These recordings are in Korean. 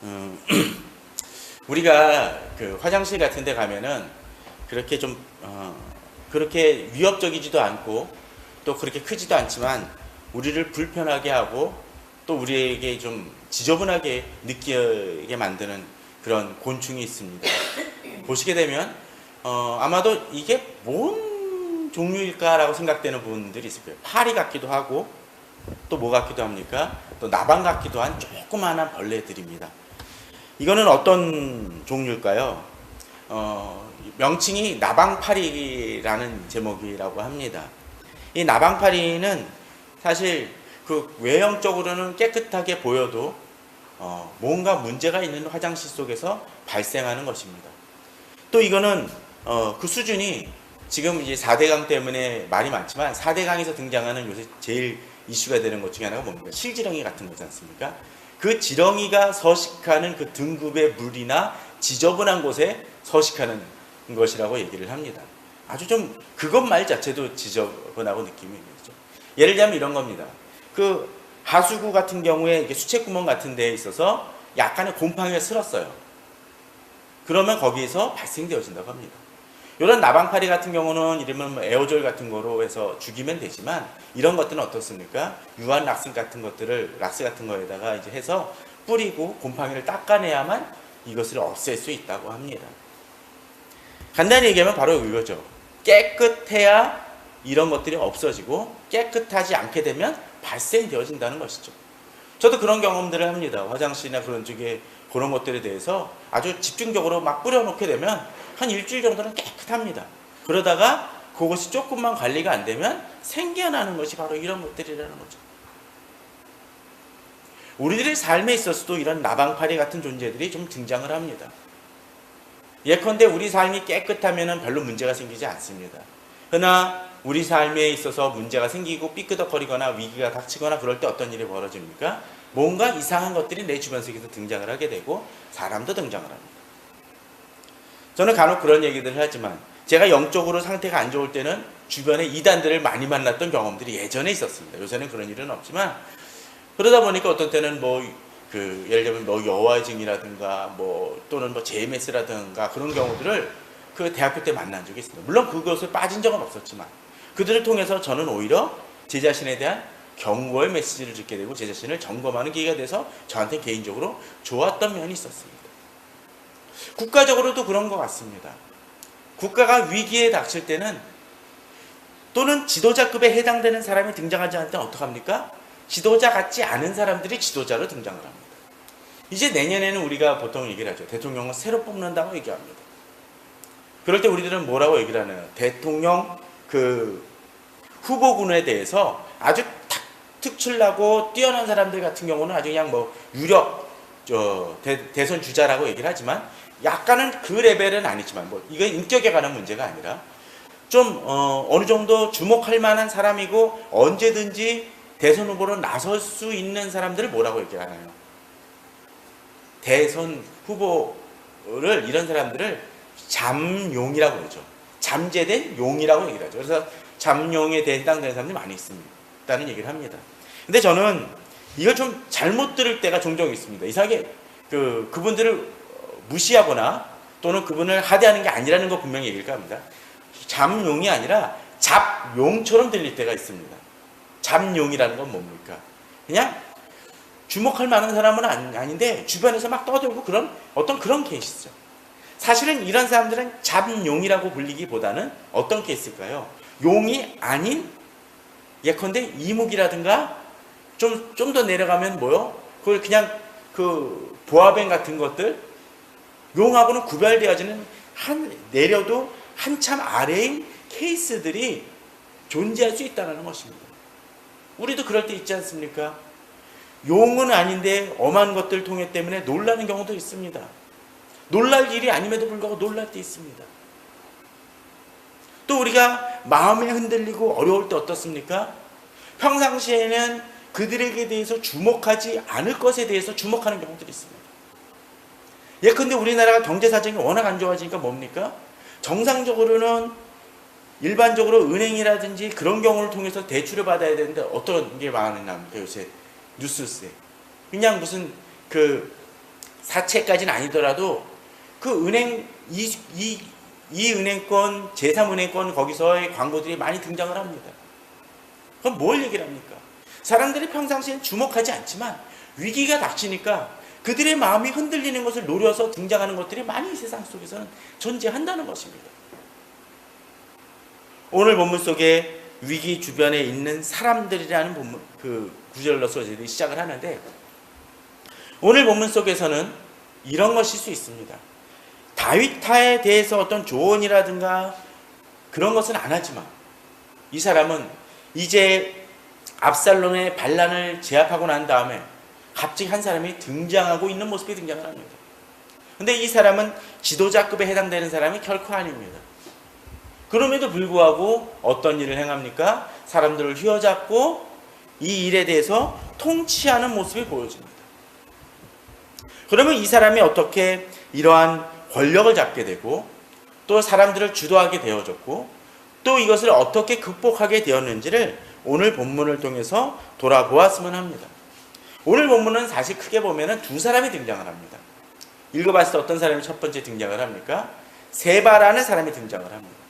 음, 우리가 그 화장실 같은 데 가면은 그렇게 좀 그렇게 위협적이지도 않고 또 그렇게 크지도 않지만 우리를 불편하게 하고 또 우리에게 좀 지저분하게 느끼게 만드는 그런 곤충이 있습니다. 보시게 되면 아마도 이게 뭔 종류일까라고 생각되는 부분들이 있을 거예요. 파리 같기도 하고 또 뭐 같기도 합니까? 또 나방 같기도 한 조그마한 벌레들입니다. 이거는 어떤 종류일까요? 명칭이 나방파리라는 제목이라고 합니다. 이 나방파리는 사실 그 외형적으로는 깨끗하게 보여도 뭔가 문제가 있는 화장실 속에서 발생하는 것입니다. 또 이거는 그 수준이 지금 이제 4대강 때문에 말이 많지만 4대강에서 등장하는 요새 제일 이슈가 되는 것 중에 하나가 뭡니까? 실지렁이 같은 거지 않습니까? 그 지렁이가 서식하는 그 등급의 물이나 지저분한 곳에 서식하는 것이라고 얘기를 합니다. 아주 좀 그것 말 자체도 지저분하고 느낌이 있죠. 예를 들면 이런 겁니다. 그 하수구 같은 경우에 이게 수채구멍 같은 데에 있어서 약간의 곰팡이가 슬었어요. 그러면 거기에서 발생되어진다고 합니다. 이런 나방파리 같은 경우는 이러면 뭐 에어졸 같은 거로 해서 죽이면 되지만 이런 것들은 어떻습니까? 유한 락스 같은 것들을 락스 같은 거에다가 이제 해서 뿌리고 곰팡이를 닦아내야만 이것을 없앨 수 있다고 합니다. 간단히 얘기하면 바로 이거죠. 깨끗해야 이런 것들이 없어지고 깨끗하지 않게 되면 발생되어진다는 것이죠. 저도 그런 경험들을 합니다. 화장실이나 그런 쪽에 그런 것들에 대해서 아주 집중적으로 막 뿌려놓게 되면 한 일주일 정도는 깨끗합니다. 그러다가 그것이 조금만 관리가 안 되면 생겨나는 것이 바로 이런 것들이라는 거죠. 우리들의 삶에 있어서도 이런 나방파리 같은 존재들이 좀 등장을 합니다. 예컨대 우리 삶이 깨끗하면 별로 문제가 생기지 않습니다. 그러나 우리 삶에 있어서 문제가 생기고 삐끄덕거리거나 위기가 닥치거나 그럴 때 어떤 일이 벌어집니까? 뭔가 이상한 것들이 내 주변 속에서 등장을 하게 되고 사람도 등장을 합니다. 저는 간혹 그런 얘기들을 하지만 제가 영적으로 상태가 안 좋을 때는 주변에 이단들을 많이 만났던 경험들이 예전에 있었습니다. 요새는 그런 일은 없지만 그러다 보니까 어떤 때는 예를 들면 여호와의 증이라든가 또는 JMS라든가 그런 경우들을 그 대학교 때 만난 적이 있습니다. 물론 그것에 빠진 적은 없었지만 그들을 통해서 저는 오히려 제 자신에 대한 경고의 메시지를 듣게 되고 제 자신을 점검하는 기회가 돼서 저한테 개인적으로 좋았던 면이 있었습니다. 국가적으로도 그런 것 같습니다. 국가가 위기에 닥칠 때는 또는 지도자급에 해당되는 사람이 등장하지 않을 때는 어떡합니까? 지도자 같지 않은 사람들이 지도자로 등장을 합니다. 이제 내년에는 우리가 보통 얘기를 하죠. 대통령을 새로 뽑는다고 얘기합니다. 그럴 때 우리들은 뭐라고 얘기를 하나요? 대통령 후보군에 대해서 아주 특출나고 뛰어난 사람들 같은 경우는 아주 그냥 유력 대선 주자라고 얘기를 하지만 약간은 그 레벨은 아니지만 이건 인격에 관한 문제가 아니라 좀 어느 정도 주목할 만한 사람이고 언제든지 대선 후보로 나설 수 있는 사람들을 뭐라고 얘기를 하나요? 대선 후보를 이런 사람들을 잠용이라고 그러죠. 잠재된 용이라고 얘기를 하죠. 그래서 잠용에 해당되는 사람들이 많이 있다는 얘기를 합니다. 근데 저는 이걸 좀 잘못 들을 때가 종종 있습니다. 이상하게 그분들을 무시하거나 또는 그분을 하대하는 게 아니라는 거 분명히 얘기를 합니다. 잠용이 아니라 잡용처럼 들릴 때가 있습니다. 잠용이라는 건 뭡니까? 그냥 주목할 만한 사람은 아닌데 주변에서 막 떠들고 그런 케이스죠. 사실은 이런 사람들은 잡용이라고 불리기보다는 어떤 케이스일까요? 용이 아닌 예컨대 이묵이라든가 좀 더 내려가면 그걸 그냥 보아뱀 같은 것들 용하고는 구별되어지는 내려도 한참 아래인 케이스들이 존재할 수 있다는 것입니다. 우리도 그럴 때 있지 않습니까? 용은 아닌데 엄한 것들 통해 때문에 놀라는 경우도 있습니다. 놀랄 일이 아님에도 불구하고 놀랄 때 있습니다. 또 우리가 마음이 흔들리고 어려울 때 어떻습니까? 평상시에는 그들에게 대해서 주목하지 않을 것에 대해서 주목하는 경우들이 있습니다. 예컨대 우리나라가 경제 사정이 워낙 안 좋아지니까 뭡니까? 정상적으로는 일반적으로 은행이라든지 그런 경우를 통해서 대출을 받아야 되는데 어떤 게 많이 나옵니까? 요새 뉴스에 그냥 무슨 사채까지는 아니더라도 그 은행 이 은행권, 제3은행권 거기서의 광고들이 많이 등장을 합니다. 그럼 뭘 얘기를 합니까? 사람들이 평상시엔 주목하지 않지만 위기가 닥치니까 그들의 마음이 흔들리는 것을 노려서 등장하는 것들이 많이 이 세상 속에서는 존재한다는 것입니다. 오늘 본문 속에 위기 주변에 있는 사람들이라는 본문, 그 구절로서 저희들이 시작을 하는데, 오늘 본문 속에서는 이런 것일 수 있습니다. 다윗에 대해서 어떤 조언이라든가 그런 것은 안 하지만 이 사람은 이제 압살롬의 반란을 제압하고 난 다음에 갑자기 한 사람이 등장하고 있는 모습이 등장을 합니다. 근데 이 사람은 지도자급에 해당되는 사람이 결코 아닙니다. 그럼에도 불구하고 어떤 일을 행합니까? 사람들을 휘어잡고 이 일에 대해서 통치하는 모습이 보여집니다. 그러면 이 사람이 어떻게 이러한 권력을 잡게 되고 또 사람들을 주도하게 되어졌고 또 이것을 어떻게 극복하게 되었는지를 오늘 본문을 통해서 돌아보았으면 합니다. 오늘 본문은 사실 크게 보면 두 사람이 등장을 합니다. 읽어봤을 때 어떤 사람이 첫 번째 등장을 합니까? 세바라는 사람이 등장을 합니다.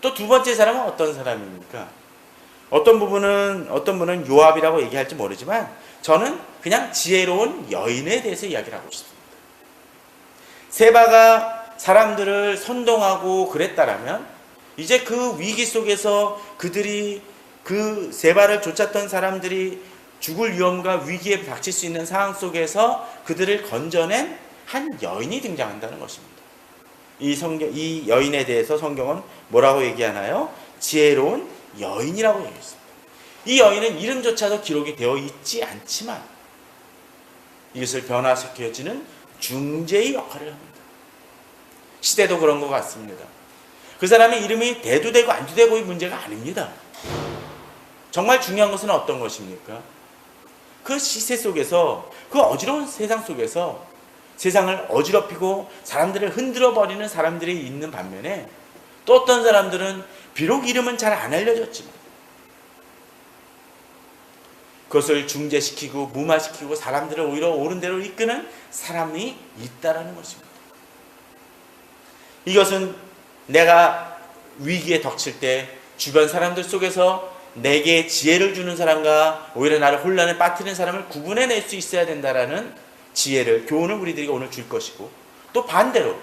또 두 번째 사람은 어떤 사람입니까? 어떤 분은 요압이라고 얘기할지 모르지만 저는 그냥 지혜로운 여인에 대해서 이야기를 하고 싶습니다. 세바가 사람들을 선동하고 그랬다라면 이제 그 위기 속에서 그들이 그 세바를 쫓았던 사람들이 죽을 위험과 위기에 닥칠 수 있는 상황 속에서 그들을 건져낸 한 여인이 등장한다는 것입니다. 이 여인에 대해서 성경은 뭐라고 얘기하나요? 지혜로운 여인이라고 얘기했습니다. 이 여인은 이름조차도 기록이 되어 있지 않지만 이것을 변화시켜주는 중재의 역할을 합니다. 시대도 그런 것 같습니다. 그 사람의 이름이 대도 되고 안도 되고의 문제가 아닙니다. 정말 중요한 것은 어떤 것입니까? 그 시세 속에서, 그 어지러운 세상 속에서 세상을 어지럽히고 사람들을 흔들어 버리는 사람들이 있는 반면에 또 어떤 사람들은 비록 이름은 잘 안 알려졌지만 그것을 중재시키고 무마시키고 사람들을 오히려 옳은 대로 이끄는 사람이 있다라는 것입니다. 이것은 내가 위기에 닥칠 때 주변 사람들 속에서 내게 지혜를 주는 사람과 오히려 나를 혼란에 빠뜨리는 사람을 구분해낼 수 있어야 된다라는 지혜를, 교훈을 우리들에게 오늘 줄 것이고, 또 반대로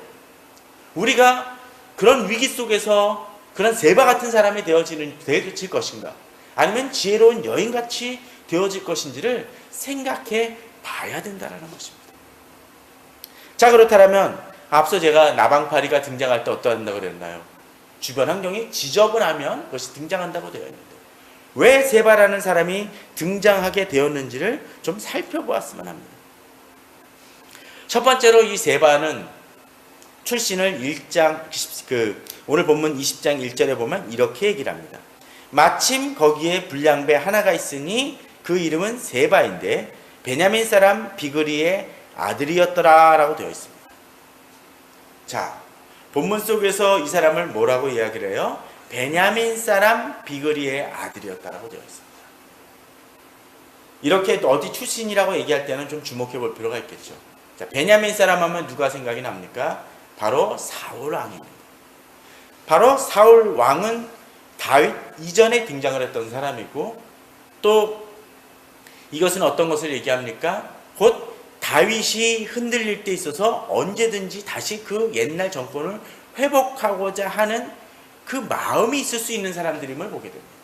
우리가 그런 위기 속에서 그런 세바 같은 사람이 되어질 것인가, 아니면 지혜로운 여인같이 되어질 것인지를 생각해 봐야 된다는 것입니다. 자, 그렇다면 앞서 제가 나방파리가 등장할 때 어떠한다고 그랬나요? 주변 환경이 지저분하면 그것이 등장한다고 되어 있는데 왜 세바라는 사람이 등장하게 되었는지를 좀 살펴보았으면 합니다. 첫 번째로 이 세바는 출신을 오늘 본문 20장 1절에 보면 이렇게 얘기를 합니다. 마침 거기에 불량배 하나가 있으니 그 이름은 세바인데 베냐민 사람 비그리의 아들이었더라 라고 되어 있습니다. 자, 본문 속에서 이 사람을 뭐라고 이야기를 해요? 베냐민 사람 비그리의 아들이었다라고 되어 있습니다. 이렇게 어디 출신이라고 얘기할 때는 좀 주목해 볼 필요가 있겠죠. 자, 베냐민 사람 하면 누가 생각이 납니까? 바로 사울 왕입니다. 바로 사울 왕은 다윗 이전에 등장을 했던 사람이고, 또 이것은 어떤 것을 얘기합니까? 곧 다윗이 흔들릴 때 있어서 언제든지 다시 그 옛날 정권을 회복하고자 하는 그 마음이 있을 수 있는 사람들임을 보게 됩니다.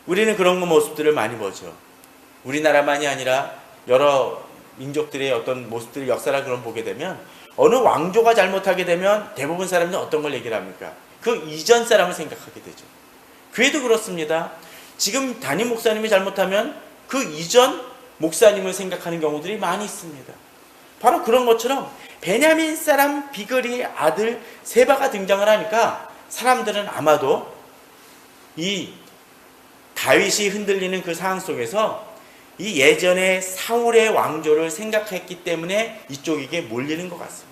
우리는 그런 모습들을 많이 보죠. 우리나라만이 아니라 여러 민족들의 어떤 모습들을, 역사를 그런 보게 되면 어느 왕조가 잘못하게 되면 대부분 사람들은 어떤 걸 얘기를 합니까? 그 이전 사람을 생각하게 되죠. 교회도 그렇습니다. 지금 담임 목사님이 잘못하면 그 이전 목사님을 생각하는 경우들이 많이 있습니다. 바로 그런 것처럼 베냐민 사람 비그리의 아들 세바가 등장을 하니까 사람들은 아마도 이 다윗이 흔들리는 그 상황 속에서 이 예전의 사울의 왕조를 생각했기 때문에 이쪽에게 몰리는 것 같습니다.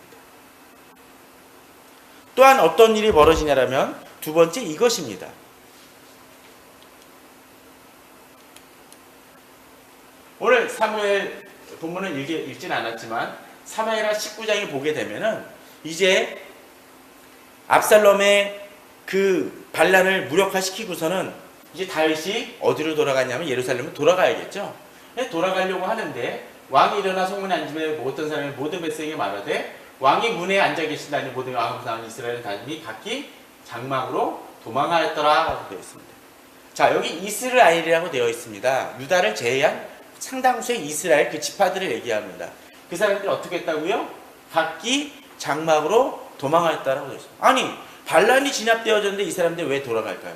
또한 어떤 일이 벌어지냐면 두 번째 이것입니다. 오늘 사무엘 본문은 읽진 않았지만 사무엘하 19장에 보게 되면은 이제 압살롬의 그 반란을 무력화시키고서는 이제 다윗이 어디로 돌아가냐면 예루살렘으로 돌아가야겠죠. 돌아가려고 하는데 왕이 일어나 성문에 앉으며 어떤 사람이 모든 백성에게 말하되 왕이 문에 앉아 계신다니 모든 왕으로 나온 이스라엘은 다니 각기 장막으로 도망하였더라 되어 있습니다. 자, 여기 이스라엘이라고 되어 있습니다. 유다를 제외한 상당수의 이스라엘 그 지파들을 얘기합니다. 그 사람들이 어떻게 했다고요? 각기 장막으로 도망하였다라고 되어 있습니다. 아니, 반란이 진압되어졌는데 이 사람들이 왜 돌아갈까요?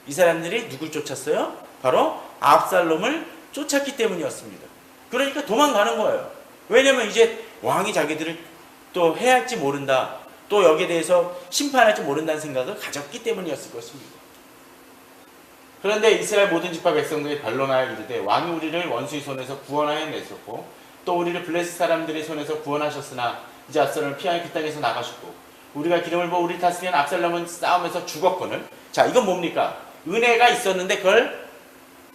이 사람들이 누굴 쫓았어요? 바로 압살롬을 쫓았기 때문이었습니다. 그러니까 도망가는 거예요. 왜냐면 이제 왕이 자기들을 또 해할지 모른다, 또 여기에 대해서 심판할지 모른다는 생각을 가졌기 때문이었을 것입니다. 그런데 이스라엘 모든 지파 백성들이 변론하여 이르되 왕이 우리를 원수의 손에서 구원하여 냈었고 또 우리를 블레셋 사람들의 손에서 구원하셨으나 이제 압살롬을 피하여 그 땅에서 나가셨고 우리가 기름을 부어 우리 다스리는 압살롬은 싸움에서 죽었거늘. 자, 이건 뭡니까? 은혜가 있었는데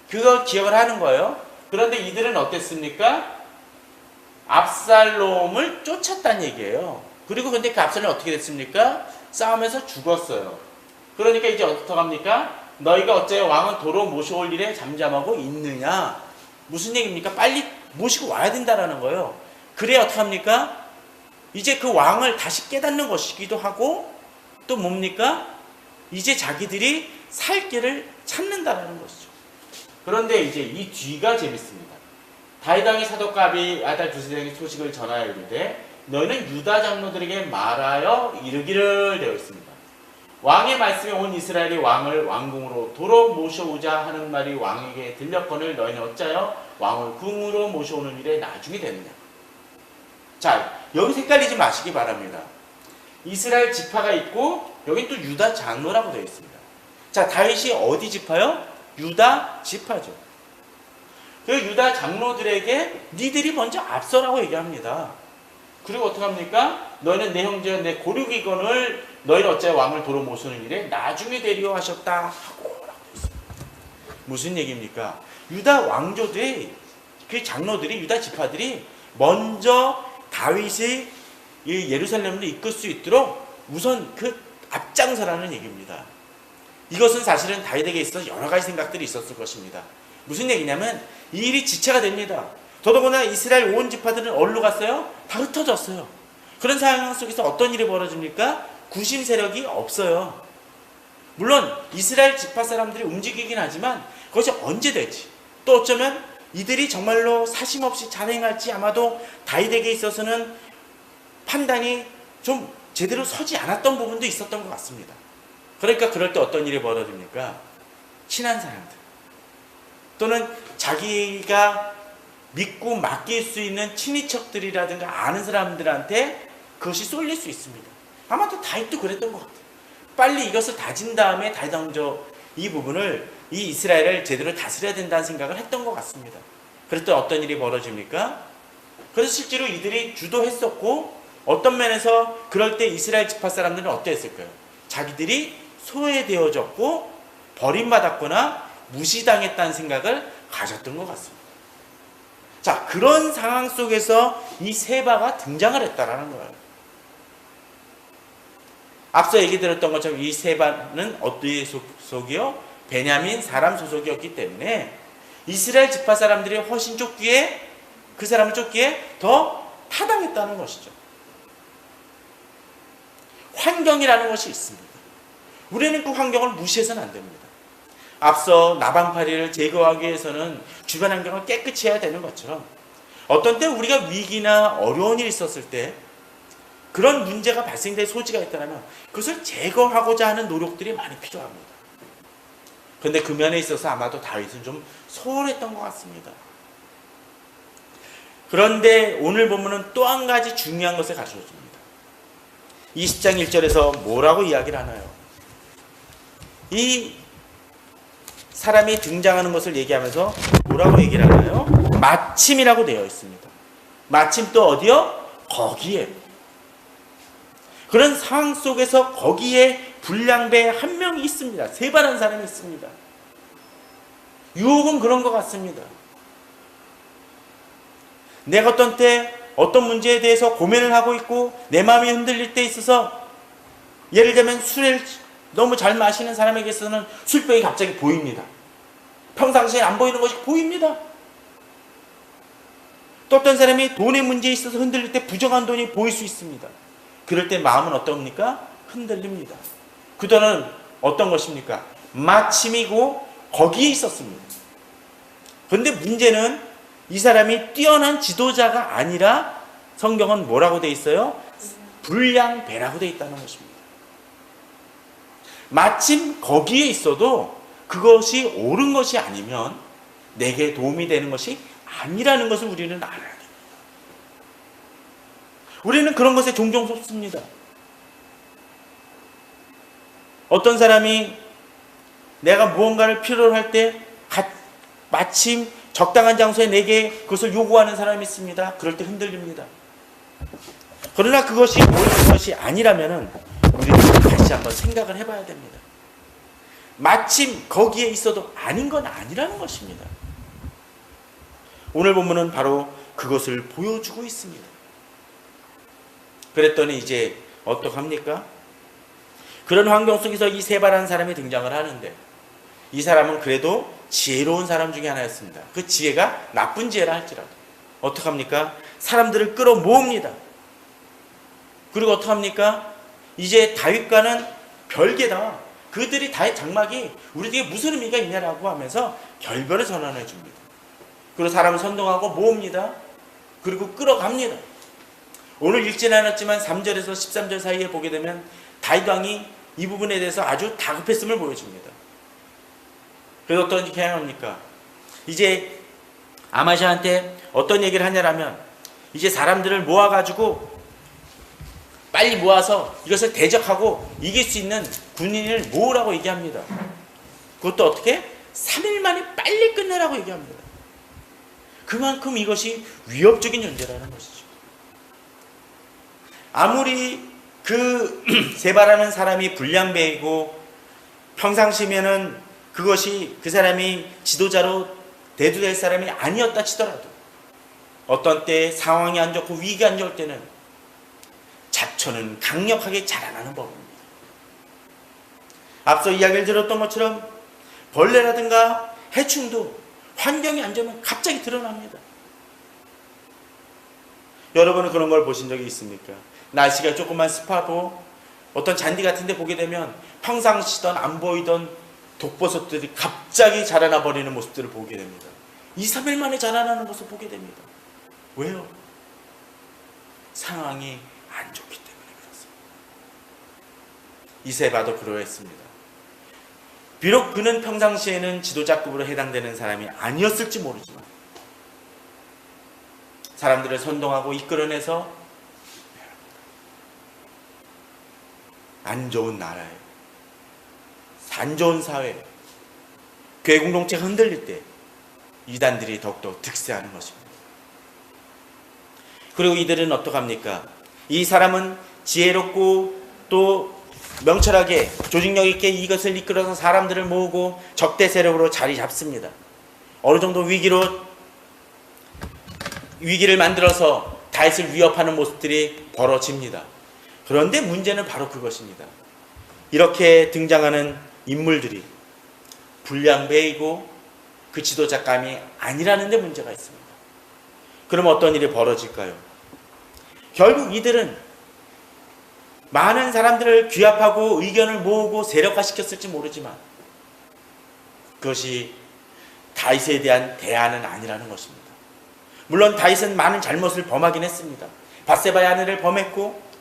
그거 기억을 하는 거예요. 그런데 이들은 어땠습니까? 압살롬을 쫓았다는 얘기예요. 그리고 근데 그 압살롬이 어떻게 됐습니까? 싸움에서 죽었어요. 그러니까 이제 어떡합니까? 너희가 어째 왕은 도로 모셔올 일에 잠잠하고 있느냐? 무슨 얘기입니까? 빨리 모시고 와야 된다라는 거예요. 그래야 어떡합니까? 이제 그 왕을 다시 깨닫는 것이기도 하고 또 뭡니까? 이제 자기들이 살 길을 찾는다라는 것이죠. 그런데 이제 이 뒤가 재밌습니다. 다윗 왕이 사독과 아비아달 두 세상의 소식을 전하여 이르되 너희는 유다 장로들에게 말하여 이르기를 되어 있습니다. 왕의 말씀에 온 이스라엘이 왕을 왕궁으로 도로 모셔오자 하는 말이 왕에게 들렸거늘 너희는 어찌하여 왕을 궁으로 모셔오는 일에 나중이 되느냐. 자, 여기서 헷갈리지 마시기 바랍니다. 이스라엘 지파가 있고 여기 또 유다 장로라고 되어 있습니다. 자, 다윗이 어디 지파요? 유다 지파죠. 그 유다 장로들에게 니들이 먼저 앞서라고 얘기합니다. 그리고 어떻게 합니까? 너희는 내 형제와 내 고륙이건을 너희는 어째 왕을 도로 모시는 일에 나중에 되리오 하셨다 하고 라고 되어 있습니다. 무슨 얘기입니까? 유다 왕조들이 그 장로들이 유다 지파들이 먼저 다윗이 예루살렘으로 이끌 수 있도록 우선 그 앞장서라는 얘기입니다. 이것은 사실은 다윗에게 있어서 여러 가지 생각들이 있었을 것입니다. 무슨 얘기냐면 이 일이 지체가 됩니다. 더더구나 이스라엘 온 지파들은 어디로 갔어요? 다 흩어졌어요. 그런 상황 속에서 어떤 일이 벌어집니까? 구심 세력이 없어요. 물론 이스라엘 지파 사람들이 움직이긴 하지만 그것이 언제 될지 또 어쩌면 이들이 정말로 사심없이 잘 행할지 아마도 다윗에게 있어서는 판단이 좀 제대로 서지 않았던 부분도 있었던 것 같습니다. 그러니까 그럴 때 어떤 일이 벌어집니까? 친한 사람들 또는 자기가 믿고 맡길 수 있는 친인척들이라든가 아는 사람들한테 그것이 쏠릴 수 있습니다. 아마도 다윗도 그랬던 것 같아요. 빨리 이것을 다진 다음에 다윗 왕조 이 부분을 이 이스라엘을 제대로 다스려야 된다는 생각을 했던 것 같습니다. 그랬더니 어떤 일이 벌어집니까? 그래서 실제로 이들이 주도했었고 어떤 면에서 그럴 때 이스라엘 지파 사람들은 어땠을까요? 자기들이 소외되어졌고 버림받았거나 무시당했다는 생각을 가졌던 것 같습니다. 자, 그런 상황 속에서 이 세바가 등장을 했다라는 거예요. 앞서 얘기 들었던 것처럼 이 세바는 어디의 소속이요? 베냐민 사람 소속이었기 때문에 이스라엘 지파 사람들이 훨씬 쫓기에 그 사람을 쫓기에 더 타당했다는 것이죠. 환경이라는 것이 있습니다. 우리는 그 환경을 무시해서는 안 됩니다. 앞서 나방파리를 제거하기 위해서는 주변 환경을 깨끗이 해야 되는 것처럼 어떤 때 우리가 위기나 어려운 일이 있었을 때 그런 문제가 발생될 소지가 있다면 그것을 제거하고자 하는 노력들이 많이 필요합니다. 그런데 그 면에 있어서 아마도 다윗은 좀 소홀했던 것 같습니다. 그런데 오늘 보면은 또 한 가지 중요한 것을 가르쳐줍니다. 20장 1절에서 뭐라고 이야기를 하나요? 이 사람이 등장하는 것을 얘기하면서 뭐라고 얘기를 하나요? 마침이라고 되어 있습니다. 마침 또 어디요? 거기에. 그런 상황 속에서 거기에 불량배 한 명이 있습니다. 세바라는 사람이 있습니다. 유혹은 그런 것 같습니다. 내가 어떤 때 어떤 문제에 대해서 고민을 하고 있고 내 마음이 흔들릴 때 있어서, 예를 들면 술을 너무 잘 마시는 사람에게서는 술병이 갑자기 보입니다. 평상시에 안 보이는 것이 보입니다. 또 어떤 사람이 돈의 문제에 있어서 흔들릴 때 부정한 돈이 보일 수 있습니다. 그럴 때 마음은 어떻습니까? 흔들립니다. 그 돈은 어떤 것입니까? 마침이고 거기에 있었습니다. 그런데 문제는 이 사람이 뛰어난 지도자가 아니라 성경은 뭐라고 돼 있어요? 불량배라고 돼 있다는 것입니다. 마침 거기에 있어도 그것이 옳은 것이 아니면 내게 도움이 되는 것이 아니라는 것을 우리는 알아야 됩니다. 우리는 그런 것에 종종 속습니다. 어떤 사람이 내가 무언가를 필요로 할 때 마침 적당한 장소에 내게 그것을 요구하는 사람이 있습니다. 그럴 때 흔들립니다. 그러나 그것이 옳은 것이 아니라면 우리는 다시 한번 생각을 해봐야 됩니다. 마침 거기에 있어도 아닌 건 아니라는 것입니다. 오늘 본문은 바로 그것을 보여주고 있습니다. 그랬더니 이제 어떡합니까? 그런 환경 속에서 이 세바라는 사람이 등장을 하는데, 이 사람은 그래도 지혜로운 사람 중에 하나였습니다. 그 지혜가 나쁜 지혜라 할지라도 어떡합니까? 사람들을 끌어모읍니다. 그리고 어떡합니까? 이제 다윗과는 별개다. 그들이 다윗 장막이 우리에게 무슨 의미가 있냐라고 하면서 결별을 선언해 줍니다. 그리고 사람을 선동하고 모읍니다. 그리고 끌어갑니다. 오늘 읽지는 않았지만 3절에서 13절 사이에 보게 되면 다윗 왕이 이 부분에 대해서 아주 다급했음을 보여줍니다. 그래서 어떻게 합니까? 이제 아마샤한테 어떤 얘기를 하냐라면, 이제 사람들을 모아가지고 빨리 모아서 이것을 대적하고 이길 수 있는 군인을 모으라고 얘기합니다. 그것도 어떻게? 3일 만에 빨리 끝내라고 얘기합니다. 그만큼 이것이 위협적인 존재라는 것이죠. 아무리 그 세바라는 사람이 불량배이고 평상시면은 그것이 그 사람이 지도자로 대두될 사람이 아니었다 치더라도, 어떤 때 상황이 안 좋고 위기가 안 좋을 때는 잡초는 강력하게 자라나는 법입니다. 앞서 이야기를 들었던 것처럼 벌레라든가 해충도 환경이 안 좋으면 갑자기 드러납니다. 여러분은 그런 걸 보신 적이 있습니까? 날씨가 조금만 습하고 어떤 잔디 같은 데 보게 되면 평상시던 안 보이던 독버섯들이 갑자기 자라나 버리는 모습들을 보게 됩니다. 2, 3일 만에 자라나는 모습을 보게 됩니다. 왜요? 상황이 안 좋기 때문에 그렇습니다. 이세바도 그러했습니다. 비록 그는 평상시에는 지도자급으로 해당되는 사람이 아니었을지 모르지만 사람들을 선동하고 이끌어내서 안 좋은 나라에, 안 좋은 사회, 교회 공동체가 흔들릴 때 이단들이 더욱더 득세하는 것입니다. 그리고 이들은 어떡합니까? 이 사람은 지혜롭고 또 명철하게 조직력 있게 이것을 이끌어서 사람들을 모으고 적대 세력으로 자리 잡습니다. 어느 정도 위기를 만들어서 다윗을 위협하는 모습들이 벌어집니다. 그런데 문제는 바로 그것입니다. 이렇게 등장하는 인물들이 불량배이고 그 지도자감이 아니라는 데 문제가 있습니다. 그럼 어떤 일이 벌어질까요? 결국 이들은 많은 사람들을 규합하고 의견을 모으고 세력화시켰을지 모르지만 그것이 다윗에 대한 대안은 아니라는 것입니다. 물론 다윗은 많은 잘못을 범하긴 했습니다. 밧세바의 아내를 범했고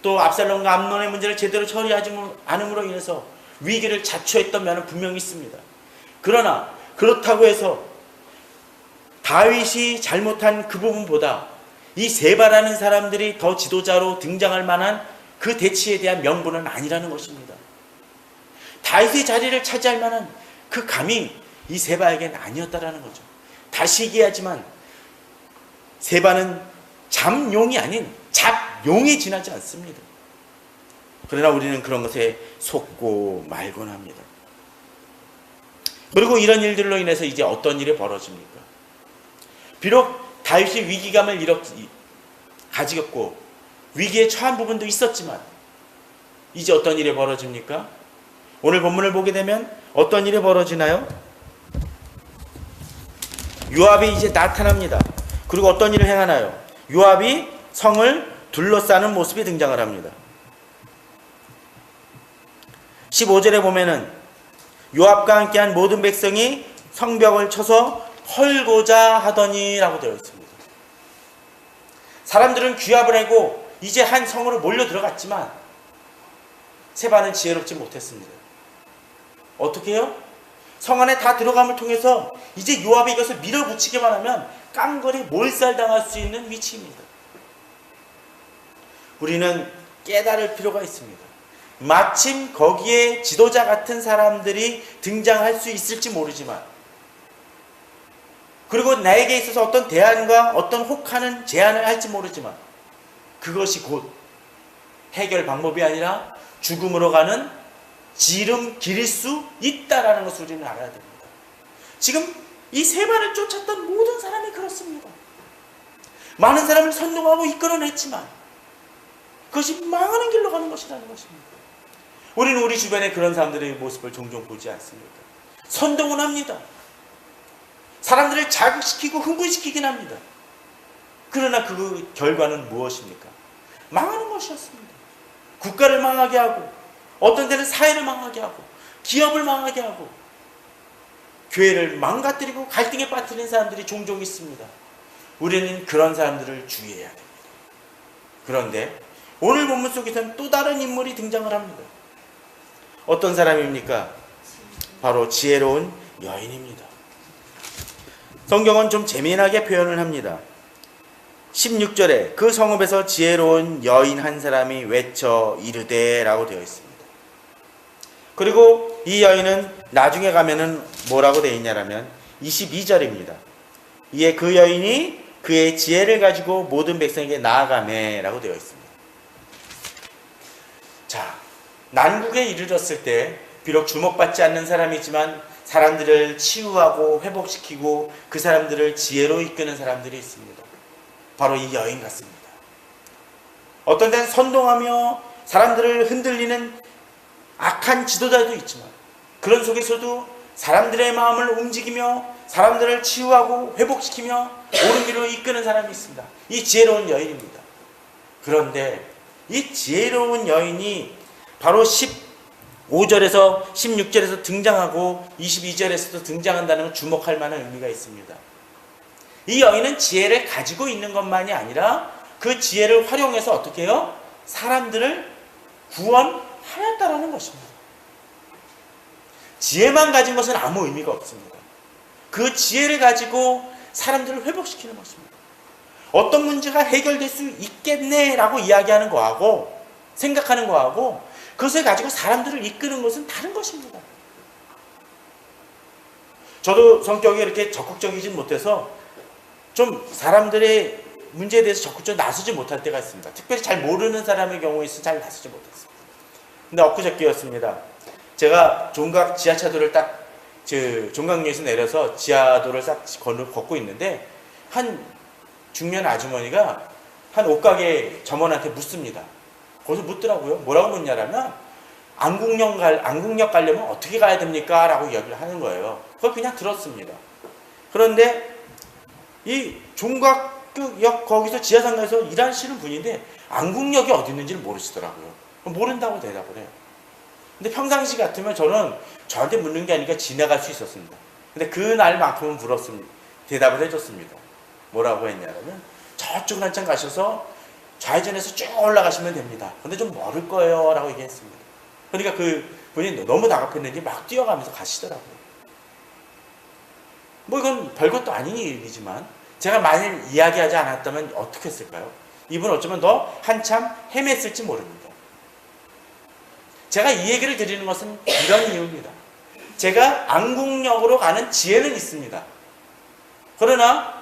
또 압살롬과 암논의 문제를 제대로 처리하지 않음으로 인해서 위기를 자초했던 면은 분명히 있습니다. 그러나 그렇다고 해서 다윗이 잘못한 그 부분보다 이 세바라는 사람들이 더 지도자로 등장할 만한 그 대치에 대한 명분은 아니라는 것입니다. 다윗의 자리를 차지할 만한 그 감이 이 세바에게는 아니었다라는 거죠. 다시 얘기하지만 세바는 잠용이 아닌 잡용에 지나지 않습니다. 그러나 우리는 그런 것에 속고 말곤 합니다. 그리고 이런 일들로 인해서 이제 어떤 일이 벌어집니까? 비록 다윗이 위기감을 가지고 위기에 처한 부분도 있었지만 이제 어떤 일이 벌어집니까? 오늘 본문을 보게 되면 어떤 일이 벌어지나요? 요압이 이제 나타납니다. 그리고 어떤 일을 행하나요? 요압이 성을 둘러싸는 모습이 등장을 합니다. 15절에 보면은 요압과 함께한 모든 백성이 성벽을 쳐서 헐고자 하더니라고 되어 있습니다. 사람들은 귀합을 하고 이제 한 성으로 몰려 들어갔지만 세바는 지혜롭지 못했습니다. 어떻게 해요? 성 안에 다 들어감을 통해서 이제 요압이 이것을 밀어붙이기만 하면 깡거리 몰살당할 수 있는 위치입니다. 우리는 깨달을 필요가 있습니다. 마침 거기에 지도자 같은 사람들이 등장할 수 있을지 모르지만, 그리고 나에게 있어서 어떤 대안과 어떤 혹하는 제안을 할지 모르지만 그것이 곧 해결 방법이 아니라 죽음으로 가는 지름길일 수 있다라는 것을 우리는 알아야 됩니다. 지금 이 세바를 쫓았던 모든 사람이 그렇습니다. 많은 사람을 선동하고 이끌어냈지만 그것이 망하는 길로 가는 것이라는 것입니다. 우리는 우리 주변에 그런 사람들의 모습을 종종 보지 않습니까? 선동은 합니다. 사람들을 자극시키고 흥분시키긴 합니다. 그러나 그 결과는 무엇입니까? 망하는 것이었습니다. 국가를 망하게 하고, 어떤 데는 사회를 망하게 하고, 기업을 망하게 하고, 교회를 망가뜨리고 갈등에 빠뜨린 사람들이 종종 있습니다. 우리는 그런 사람들을 주의해야 됩니다. 그런데 오늘 본문 속에서는 또 다른 인물이 등장을 합니다. 어떤 사람입니까? 바로 지혜로운 여인입니다. 성경은 좀 재미나게 표현을 합니다. 16절에 그 성읍에서 지혜로운 여인 한 사람이 외쳐 이르되 라고 되어 있습니다. 그리고 이 여인은 나중에 가면은 뭐라고 되어 있냐라면 22절입니다. 이에 그 여인이 그의 지혜를 가지고 모든 백성에게 나아가매 라고 되어 있습니다. 자, 난국에 이르렀을 때 비록 주목받지 않는 사람이지만 사람들을 치유하고 회복시키고 그 사람들을 지혜로 이끄는 사람들이 있습니다. 바로 이 여인 같습니다. 어떤 때는 선동하며 사람들을 흔들리는 악한 지도자도 있지만 그런 속에서도 사람들의 마음을 움직이며 사람들을 치유하고 회복시키며 옳은 길로 이끄는 사람이 있습니다. 이 지혜로운 여인입니다. 그런데 이 지혜로운 여인이 바로 15절에서 16절에서 등장하고 22절에서도 등장한다는 건 주목할 만한 의미가 있습니다. 이 여인은 지혜를 가지고 있는 것만이 아니라 그 지혜를 활용해서 어떻게 해요? 사람들을 구원하였다라는 것입니다. 지혜만 가진 것은 아무 의미가 없습니다. 그 지혜를 가지고 사람들을 회복시키는 것입니다. 어떤 문제가 해결될 수 있겠네라고 이야기하는 거하고 생각하는 거하고 그것을 가지고 사람들을 이끄는 것은 다른 것입니다. 저도 성격이 이렇게 적극적이지 못해서 좀 사람들의 문제에 대해서 적극적으로 나서지 못할 때가 있습니다. 특별히 잘 모르는 사람의 경우에 있어서 잘 나서지 못했습니다. 근데 엊그저께였습니다. 제가 종각 지하차도를 딱 종각역에서 내려서 지하도를 싹 걷고 있는데 한 중년 아주머니가 한 옷가게 점원한테 묻습니다. 거기서 묻더라고요. 뭐라고 묻냐라면 안국역 가려면 어떻게 가야 됩니까? 라고 이야기를 하는 거예요. 그걸 그냥 들었습니다. 그런데 이 종각역 거기서 지하상가에서 일하시는 분인데 안국역이 어디 있는지를 모르시더라고요. 모른다고 대답을 해요. 근데 평상시 같으면 저는 저한테 묻는 게 아니니까 지나갈 수 있었습니다. 근데 그날만큼은 물었습니다. 대답을 해줬습니다. 뭐라고 했냐면 저쪽으로 한참 가셔서 좌회전해서 쭉 올라가시면 됩니다. 근데 좀 멀을 거예요 라고 얘기했습니다. 그러니까 그 분이 너무 다급했는지 막 뛰어가면서 가시더라고요. 뭐 이건 별것도 아닌 일이지만 제가 만일 이야기하지 않았다면 어떻게 했을까요? 이분 어쩌면 더 한참 헤맸을지 모릅니다. 제가 이 얘기를 드리는 것은 이런 이유입니다. 제가 안국역으로 가는 지혜는 있습니다. 그러나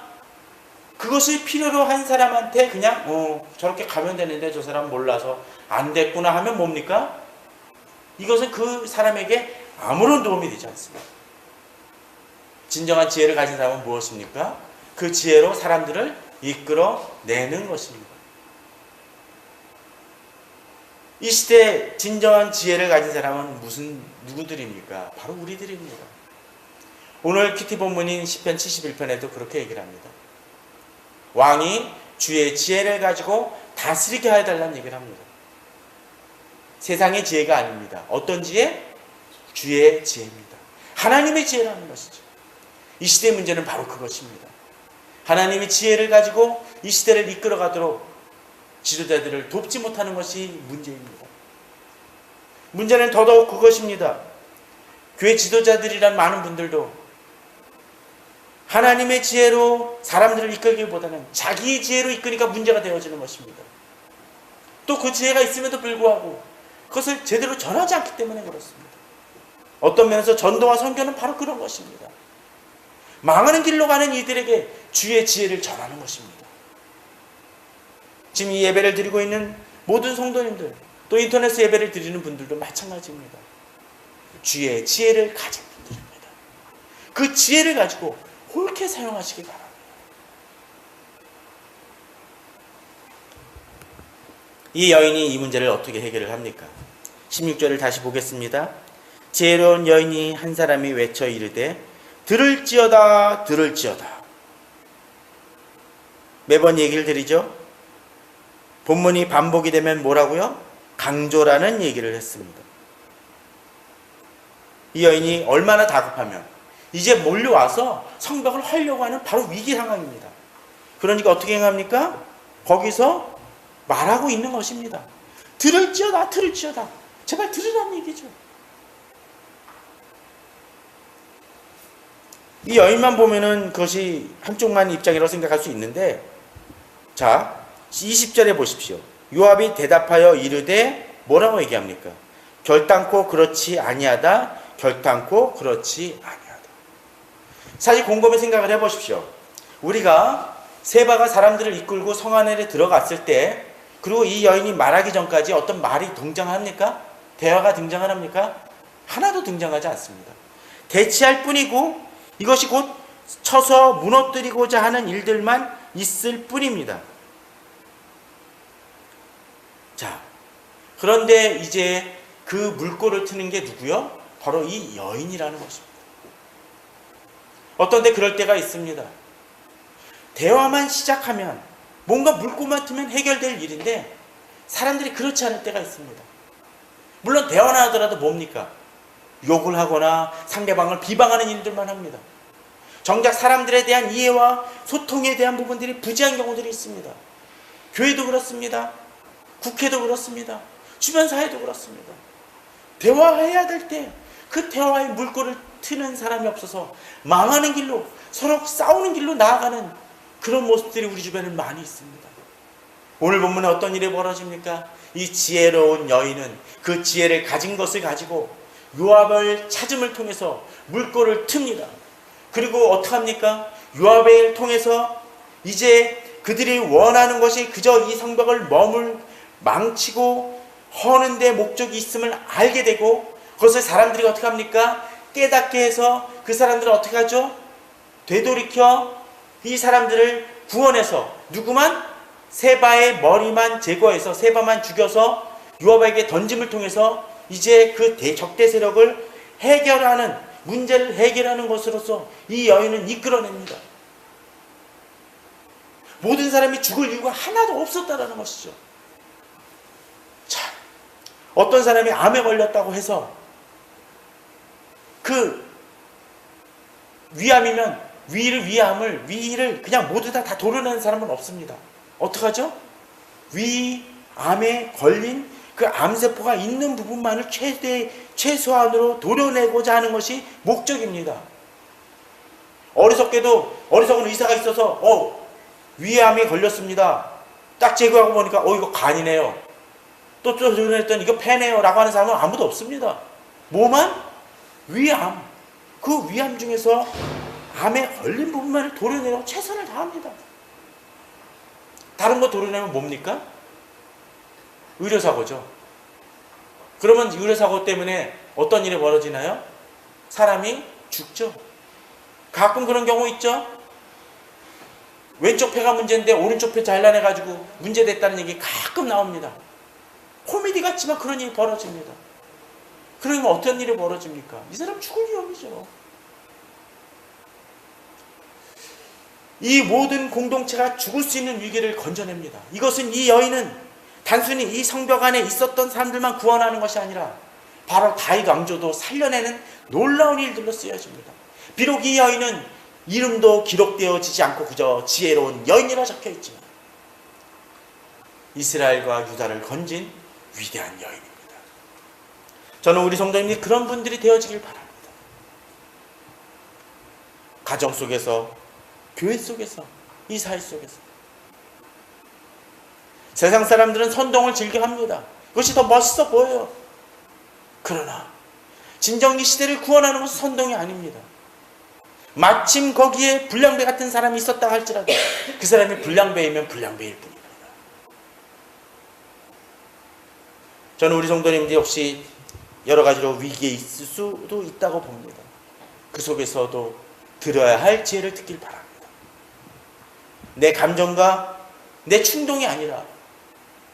그것을 필요로 한 사람한테 그냥 저렇게 가면 되는데 저 사람 몰라서 안 됐구나 하면 뭡니까? 이것은 그 사람에게 아무런 도움이 되지 않습니다. 진정한 지혜를 가진 사람은 무엇입니까? 그 지혜로 사람들을 이끌어내는 것입니다. 이 시대에 진정한 지혜를 가진 사람은 누구들입니까? 바로 우리들입니다. 오늘 큐티 본문인 시편 71편에도 그렇게 얘기를 합니다. 왕이 주의 지혜를 가지고 다스리게 해달라는 얘기를 합니다. 세상의 지혜가 아닙니다. 어떤 지혜? 주의 지혜입니다. 하나님의 지혜라는 것이죠. 이 시대의 문제는 바로 그것입니다. 하나님의 지혜를 가지고 이 시대를 이끌어가도록 지도자들을 돕지 못하는 것이 문제입니다. 문제는 더더욱 그것입니다. 교회 지도자들이란 많은 분들도 하나님의 지혜로 사람들을 이끌기보다는 자기의 지혜로 이끄니까 문제가 되어지는 것입니다. 또 그 지혜가 있음에도 불구하고 그것을 제대로 전하지 않기 때문에 그렇습니다. 어떤 면에서 전도와 선교는 바로 그런 것입니다. 망하는 길로 가는 이들에게 주의 지혜를 전하는 것입니다. 지금 이 예배를 드리고 있는 모든 성도님들, 또 인터넷 예배를 드리는 분들도 마찬가지입니다. 주의 지혜를 가진 분들입니다. 그 지혜를 가지고 옳게 사용하시기 바랍니다. 이 여인이 이 문제를 어떻게 해결을 합니까? 16절을 다시 보겠습니다. 지혜로운 여인이 한 사람이 외쳐 이르되 들을지어다 들을지어다. 매번 얘기를 드리죠. 본문이 반복이 되면 뭐라고요? 강조라는 얘기를 했습니다. 이 여인이 얼마나 다급하면 이제 몰려와서 성벽을 하려고 하는 바로 위기 상황입니다. 그러니까 어떻게 행합니까? 거기서 말하고 있는 것입니다. 들을지어다 들을지어다. 제발 들으라는 얘기죠. 이 여인만 보면은 그것이 한쪽만 입장이라고 생각할 수 있는데, 자 20절에 보십시오. 요압이 대답하여 이르되 뭐라고 얘기합니까? 결단코 그렇지 아니하다. 결단코 그렇지 아니하다. 사실 곰곰이 생각을 해보십시오. 우리가 세바가 사람들을 이끌고 성 안에 들어갔을 때, 그리고 이 여인이 말하기 전까지 어떤 말이 등장합니까? 대화가 등장을 합니까? 하나도 등장하지 않습니다. 대치할 뿐이고 이것이 곧 쳐서 무너뜨리고자 하는 일들만 있을 뿐입니다. 자, 그런데 이제 그 물꼬를 트는 게 누구요? 바로 이 여인이라는 것입니다. 어떤 때 그럴 때가 있습니다. 대화만 시작하면 뭔가 물꼬만 트면 해결될 일인데 사람들이 그렇지 않을 때가 있습니다. 물론 대화나 하더라도 뭡니까? 욕을 하거나 상대방을 비방하는 일들만 합니다. 정작 사람들에 대한 이해와 소통에 대한 부분들이 부재한 경우들이 있습니다. 교회도 그렇습니다. 국회도 그렇습니다. 주변 사회도 그렇습니다. 대화해야 될 때 그 대화의 물꼬를 트는 사람이 없어서 망하는 길로, 서로 싸우는 길로 나아가는 그런 모습들이 우리 주변에 많이 있습니다. 오늘 본문에 어떤 일이 벌어집니까? 이 지혜로운 여인은 그 지혜를 가진 것을 가지고 요압을 찾음을 통해서 물꼬를 틉니다. 그리고 어떻게 합니까? 요압을 통해서 이제 그들이 원하는 것이 그저 이 성벽을 망치고 허는 데 목적이 있음을 알게 되고, 그것을 사람들이 어떻게 합니까? 깨닫게 해서 그 사람들은 어떻게 하죠? 되돌이켜 이 사람들을 구원해서 누구만? 세바의 머리만 제거해서 세바만 죽여서 요압에게 던짐을 통해서 이제 그 적대 세력을 해결하는, 문제를 해결하는 것으로서 이 여인은 이끌어냅니다. 모든 사람이 죽을 이유가 하나도 없었다라는 것이죠. 자, 어떤 사람이 암에 걸렸다고 해서 그 위암이면 위를 그냥 모두 다 도려내는 사람은 없습니다. 어떡하죠? 위암에 걸린 그 암세포가 있는 부분만을 최소한으로 도려내고자 하는 것이 목적입니다. 어리석은 의사가 있어서 위암에 걸렸습니다. 딱 제거하고 보니까 이거 간이네요. 또 도려냈더니 이거 폐네요 라고 하는 사람은 아무도 없습니다. 뭐만? 위암. 그 위암 중에서 암에 걸린 부분만을 도려내려고 최선을 다합니다. 다른 거 도려내면 뭡니까? 의료사고죠. 그러면 의료사고 때문에 어떤 일이 벌어지나요? 사람이 죽죠. 가끔 그런 경우 있죠. 왼쪽 폐가 문제인데 오른쪽 폐 잘라내가지고 문제됐다는 얘기 가끔 나옵니다. 코미디 같지만 그런 일이 벌어집니다. 그러면 어떤 일이 벌어집니까? 이 사람 죽을 위험이죠. 이 모든 공동체가 죽을 수 있는 위기를 건져냅니다. 이것은 이 여인은 단순히 이 성벽 안에 있었던 사람들만 구원하는 것이 아니라 바로 다윗 왕조도 살려내는 놀라운 일들로 쓰여집니다. 비록 이 여인은 이름도 기록되어지지 않고 그저 지혜로운 여인이라 적혀있지만 이스라엘과 유다를 건진 위대한 여인입니다. 저는 우리 성도님들이 그런 분들이 되어지길 바랍니다. 가정 속에서, 교회 속에서, 이 사회 속에서. 세상 사람들은 선동을 즐겨합니다. 그것이 더 멋있어 보여요. 그러나 진정 이 시대를 구원하는 것은 선동이 아닙니다. 마침 거기에 불량배 같은 사람이 있었다 할지라도 그 사람이 불량배이면 불량배일 뿐입니다. 저는 우리 성도님들이 역시 여러 가지로 위기에 있을 수도 있다고 봅니다. 그 속에서도 들어야 할 지혜를 듣길 바랍니다. 내 감정과 내 충동이 아니라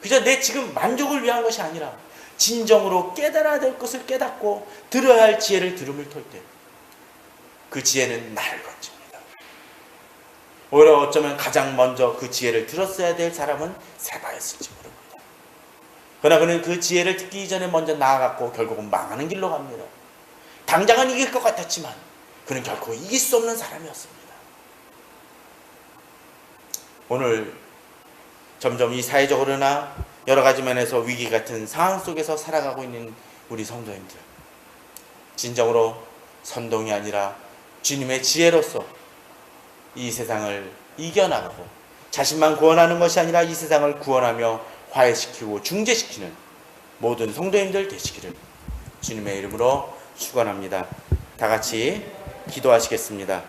그저 내 지금 만족을 위한 것이 아니라 진정으로 깨달아야 될 것을 깨닫고 들어야 할 지혜를 들음을 털 때 그 지혜는 나를 건집니다. 오히려 어쩌면 가장 먼저 그 지혜를 들었어야 될 사람은 세바였을지 모릅니다. 그러나 그는 그 지혜를 듣기 전에 먼저 나아갔고 결국은 망하는 길로 갑니다. 당장은 이길 것 같았지만 그는 결코 이길 수 없는 사람이었습니다. 오늘 점점 이 사회적으로나 여러 가지 면에서 위기 같은 상황 속에서 살아가고 있는 우리 성도님들, 진정으로 선동이 아니라 주님의 지혜로서 이 세상을 이겨나가고 자신만 구원하는 것이 아니라 이 세상을 구원하며 화해시키고 중재시키는 모든 성도님들 되시기를 주님의 이름으로 축원합니다. 다 같이 기도하시겠습니다.